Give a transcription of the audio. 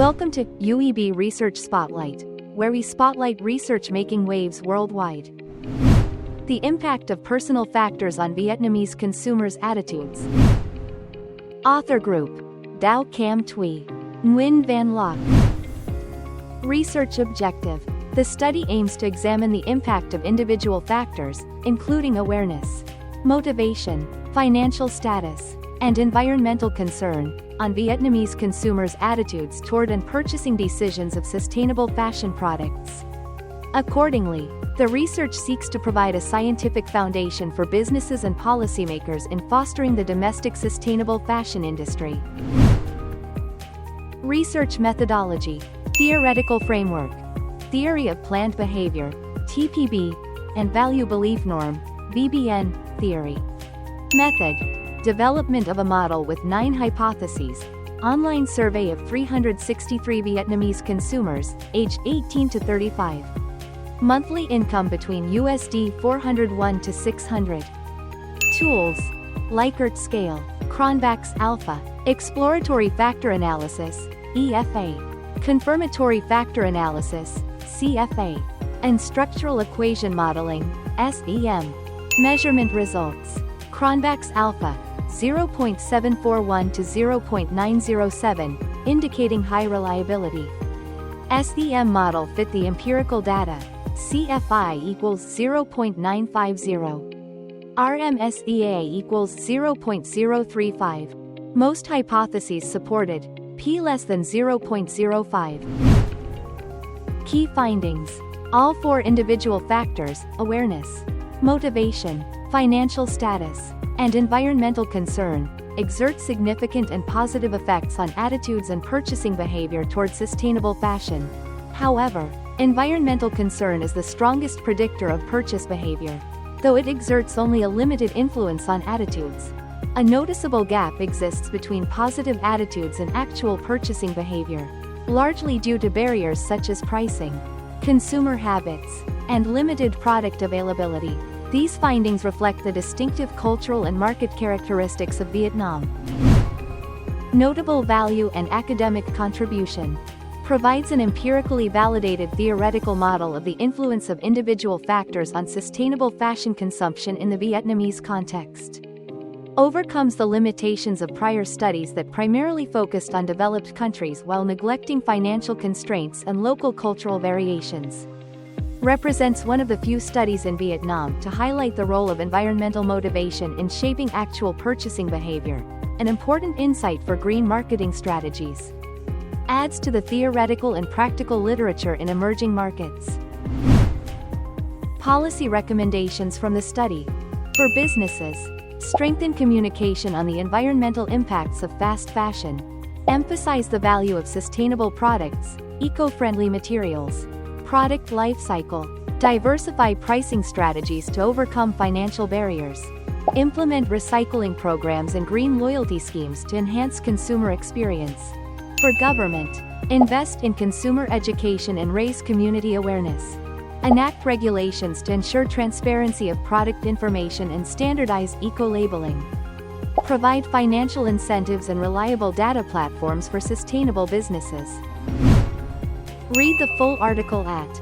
Welcome to UEB Research Spotlight, where we spotlight research making waves worldwide. The impact of personal factors on Vietnamese consumers' attitudes. Author Group: Đào Cẩm Thủy, Nguyễn Văn Lộc. Research objective: the study aims to examine the impact of individual factors, including awareness, motivation, financial status, and environmental concern, on Vietnamese consumers' attitudes toward and purchasing decisions of sustainable fashion products. Accordingly, the research seeks to provide a scientific foundation for businesses and policymakers in fostering the domestic sustainable fashion industry. Research methodology: theoretical framework, theory of planned behavior, TPB, and value belief norm, VBN, theory. Method: development of a model with 9 hypotheses, online survey of 363 Vietnamese consumers, aged 18 to 35. Monthly income between USD 401 to 600. Tools: Likert scale, Cronbach's alpha, exploratory factor analysis, EFA, confirmatory factor analysis, CFA, and structural equation modeling, SEM. Measurement results: Cronbach's alpha, 0.741 to 0.907, indicating high reliability. SEM model fit the empirical data, CFI equals 0.950. RMSEA equals 0.035. Most hypotheses supported, P less than 0.05. Key findings: all 4 individual factors, awareness, motivation, financial status, and environmental concern, exert significant and positive effects on attitudes and purchasing behavior toward sustainable fashion. However, environmental concern is the strongest predictor of purchase behavior, though it exerts only a limited influence on attitudes. A noticeable gap exists between positive attitudes and actual purchasing behavior, largely due to barriers such as pricing, consumer habits, and limited product availability. These findings reflect the distinctive cultural and market characteristics of Vietnam. Notable value and academic contribution: provides an empirically validated theoretical model of the influence of individual factors on sustainable fashion consumption in the Vietnamese context. Overcomes the limitations of prior studies that primarily focused on developed countries while neglecting financial constraints and local cultural variations. Represents one of the few studies in Vietnam to highlight the role of environmental motivation in shaping actual purchasing behavior, an important insight for green marketing strategies. Adds to the theoretical and practical literature in emerging markets. Policy recommendations from the study. For businesses: strengthen communication on the environmental impacts of fast fashion. Emphasize the value of sustainable products, eco-friendly materials, product life cycle. Diversify pricing strategies to overcome financial barriers. Implement recycling programs and green loyalty schemes to enhance consumer experience. For government: invest in consumer education and raise community awareness. Enact regulations to ensure transparency of product information and standardize eco-labeling. Provide financial incentives and reliable data platforms for sustainable businesses. Read the full article at